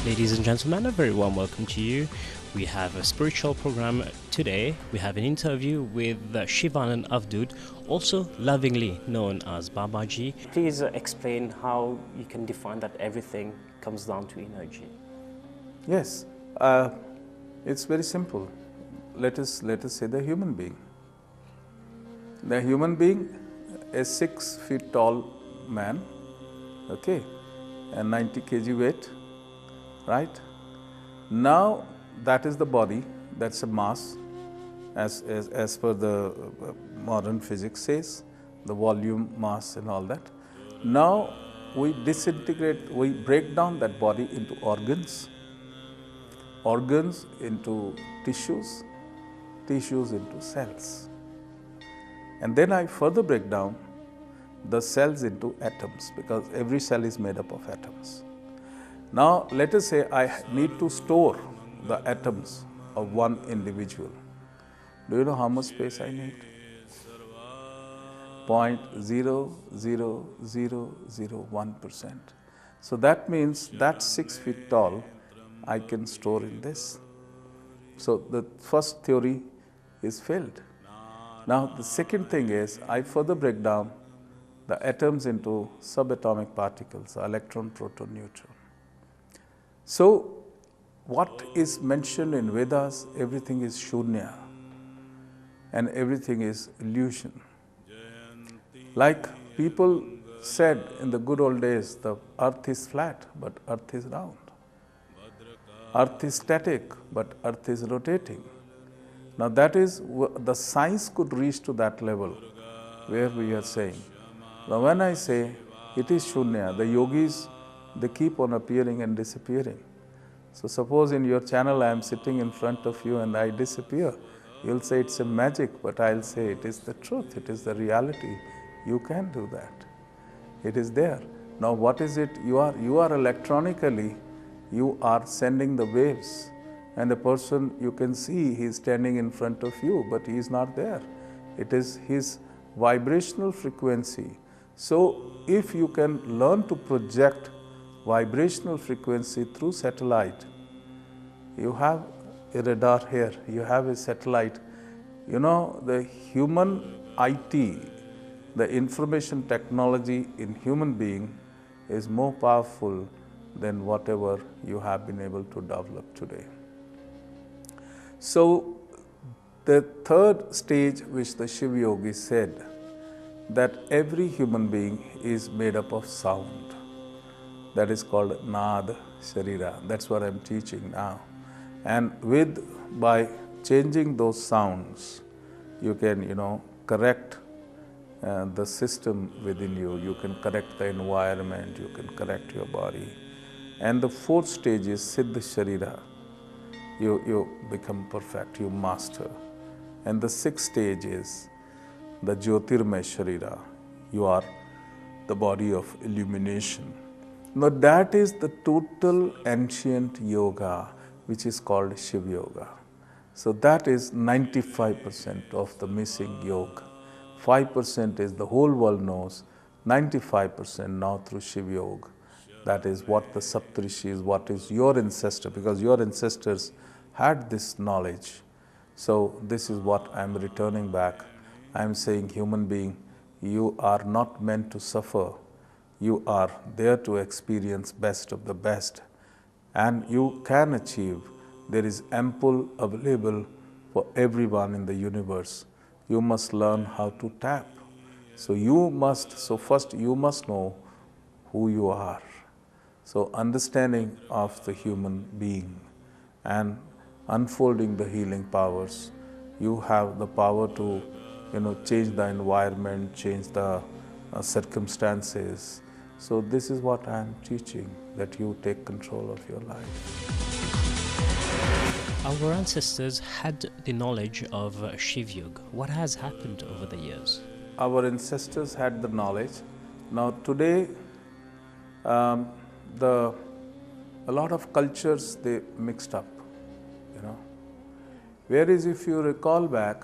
Ladies and gentlemen, a very warm welcome to you. We have a spiritual program today. We have an interview with Shivanand Avdoot, also lovingly known as Babaji. Please explain how you can define that everything comes down to energy. Yes, it's very simple. Let us say the human being. The human being is 6 feet tall man, okay, and 90 kg weight, right? Now that is the body, that's a mass, as per the modern physics says, the volume, mass and all that. Now we disintegrate, we break down that body into organs into tissues, tissues into cells. And then I further break down the cells into atoms, because every cell is made up of atoms. Now let us say I need to store the atoms of one individual. Do you know how much space I need? 0.00001%. So that means that 6 feet tall I can store in this. So the first theory is failed. Now the second thing is I further break down the atoms into subatomic particles, electron, proton, neutron. So what is mentioned in Vedas, everything is shunya and everything is illusion. Like people said in the good old days, the earth is flat, but earth is round. Earth is static, but earth is rotating. Now that is, the science could reach to that level where we are saying. Now when I say it is shunya, the yogis, they keep on appearing and disappearing. So suppose in your channel I am sitting in front of you and I disappear. You'll say it's a magic, but I'll say it is the truth, it is the reality. You can do that. It is there. Now what is it? You are electronically, you are sending the waves. And the person you can see, he is standing in front of you, but he is not there. It is his vibrational frequency. So if you can learn to project vibrational frequency through satellite, you have a radar here, you have a satellite. You know, the human IT, the information technology in human being is more powerful than whatever you have been able to develop today. So the third stage which the Shivyog said, that every human being is made up of sound. That is called Nad Sharira. That's what I'm teaching now. And by changing those sounds, you can, correct the system within you. You can correct the environment, you can correct your body. And the fourth stage is Siddha Sharira. You become perfect, you master. And the sixth stage is the Jyotirmay Sharira. You are the body of illumination. Now that is the total ancient yoga, which is called Shivyog. So that is 95% of the missing yoga. 5% is the whole world knows, 95% now through Shivyog. That is what the Saptarishis, what is your ancestor, because your ancestors had this knowledge. So this is what I am returning back. I am saying, human being, you are not meant to suffer. You are there to experience best of the best. And you can achieve. There is ample available for everyone in the universe. You must learn how to tap. So first you must know who you are. So understanding of the human being and unfolding the healing powers, you have the power to, change the environment, change the circumstances. So this is what I am teaching, that you take control of your life. Our ancestors had the knowledge of Shivyog. What has happened over the years? Our ancestors had the knowledge. Now today, a lot of cultures, they mixed up, Whereas if you recall back,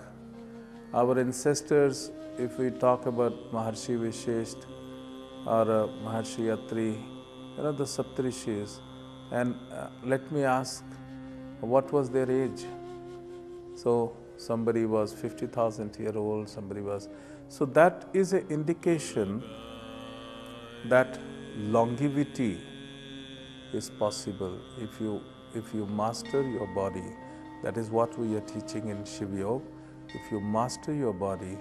our ancestors, if we talk about Maharshi Vishesht or Maharshi Yatri, the Saptarishis, And let me ask, what was their age? So somebody was 50,000 year old, somebody was. So that is an indication that longevity is possible if you master your body. That is what we are teaching in Shivyog. If you master your body,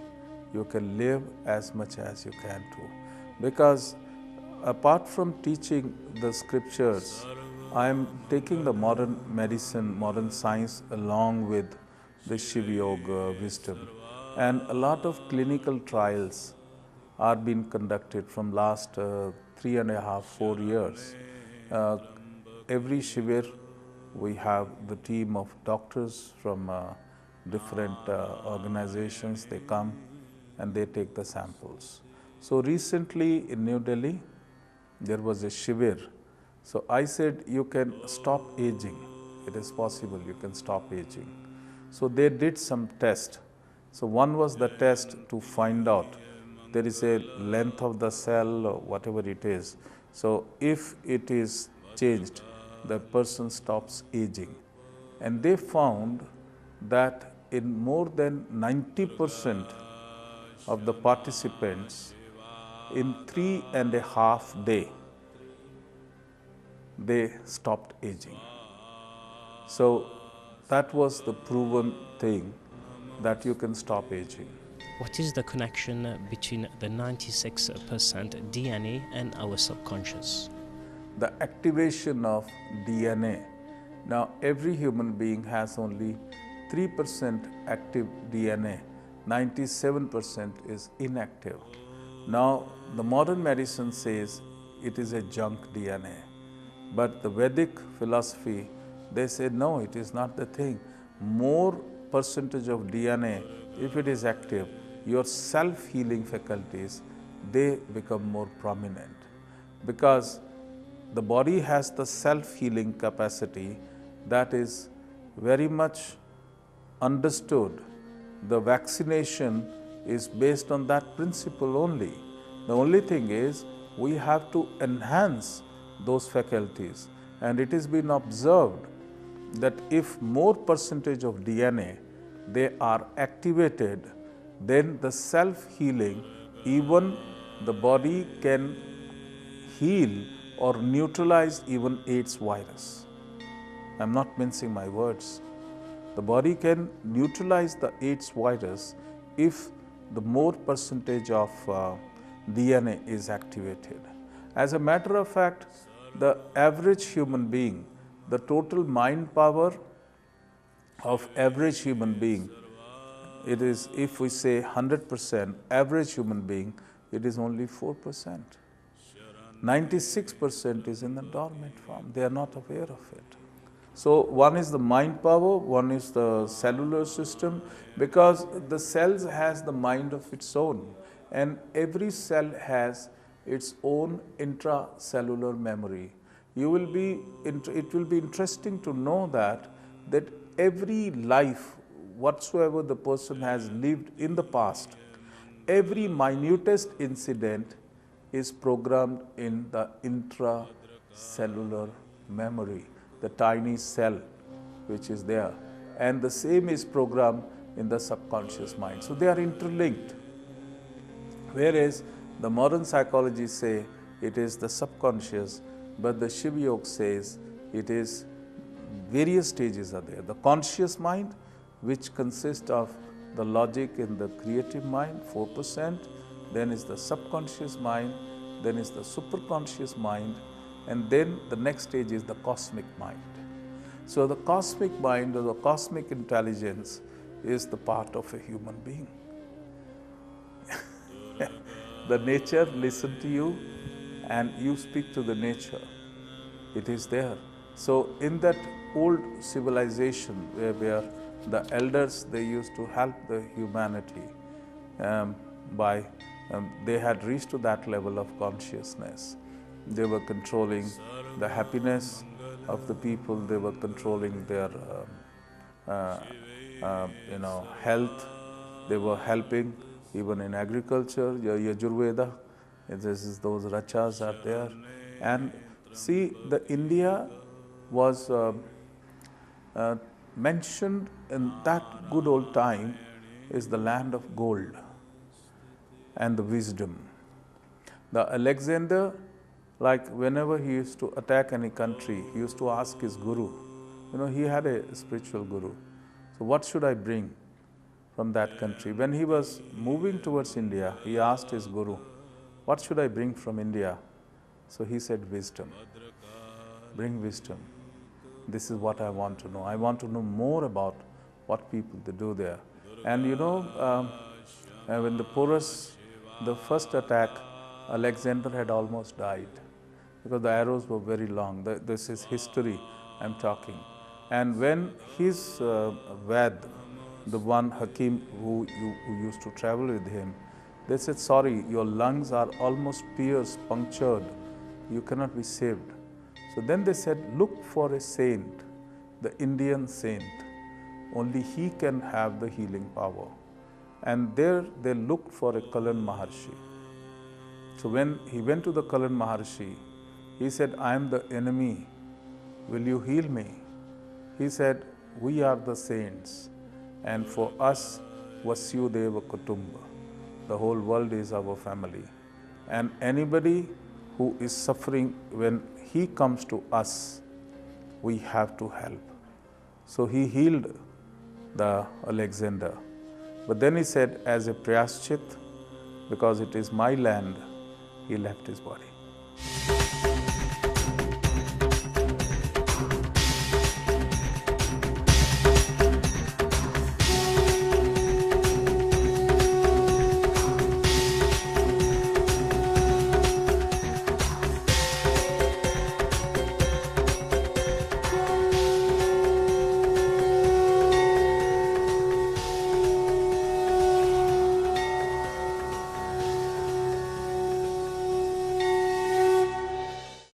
you can live as much as you can too. Because apart from teaching the scriptures, I am taking the modern medicine, modern science along with the Shivyog wisdom. And a lot of clinical trials are being conducted from last 3.5, 4 years. Every Shivir, we have the team of doctors from different organizations. They come and they take the samples. So recently in New Delhi, there was a Shivir. So I said, you can stop aging. It is possible, you can stop aging. So they did some test. So one was the test to find out there is a length of the cell or whatever it is. So if it is changed, the person stops aging. And they found that in more than 90% of the participants, in 3.5 days, they stopped aging. So that was the proven thing that you can stop aging. What is the connection between the 96% DNA and our subconscious? The activation of DNA. Now, every human being has only 3% active DNA, 97% is inactive. Now, the modern medicine says it is a junk DNA. But the Vedic philosophy, they say, no, it is not the thing. More percentage of DNA, if it is active, your self-healing faculties, they become more prominent. Because the body has the self-healing capacity that is very much understood. The vaccination is based on that principle only. The only thing is, we have to enhance those faculties. And it has been observed that if more percentage of DNA, they are activated, then the self-healing, even the body can heal or neutralize even AIDS virus. I'm not mincing my words. The body can neutralize the AIDS virus if the more percentage of DNA is activated. As a matter of fact, the average human being, the total mind power of average human being, it is, if we say 100% average human being, it is only 4%. 96% is in the dormant form. They are not aware of it. So one is the mind power, one is the cellular system, because the cells has the mind of its own, and every cell has its own intracellular memory. It will be interesting to know that every life whatsoever the person has lived in the past, every minutest incident is programmed in the intracellular memory, the tiny cell which is there, and the same is programmed in the subconscious mind. So they are interlinked. Whereas the modern psychologists say it is the subconscious, but the Shivyog says it is various stages are there. The conscious mind, which consists of the logic in the creative mind, 4%, then is the subconscious mind, then is the superconscious mind, and then the next stage is the cosmic mind. So the cosmic mind or the cosmic intelligence is the part of a human being. The nature listens to you and you speak to the nature. It is there. So in that old civilization where the elders, they used to help the humanity they had reached to that level of consciousness. They were controlling the happiness of the people. They were controlling their health. They were helping even in agriculture, Yajurveda. Those rachas are there. And see, the India was uh, mentioned in that good old time is the land of gold and the wisdom. The Alexander, like whenever he used to attack any country, he used to ask his guru. He had a spiritual guru. So what should I bring from that country? When he was moving towards India, he asked his guru, what should I bring from India? So he said, wisdom. Bring wisdom. This is what I want to know. I want to know more about what people they do there. And when the Porus, the first attack, Alexander had almost died because the arrows were very long. This is history I'm talking. And when his Vaid, the one Hakim who used to travel with him, they said, sorry, your lungs are almost pierced, punctured. You cannot be saved. So then they said, look for a saint, the Indian saint. Only he can have the healing power. And there they looked for a Kalan Maharshi. So when he went to the Kalan Maharshi, he said, I am the enemy. Will you heal me? He said, we are the saints. And for us, Vasyudeva Kutumba. The whole world is our family. And anybody who is suffering, when he comes to us, we have to help. So he healed the Alexander. But then he said, as a prayaschit, because it is my land, he left his body.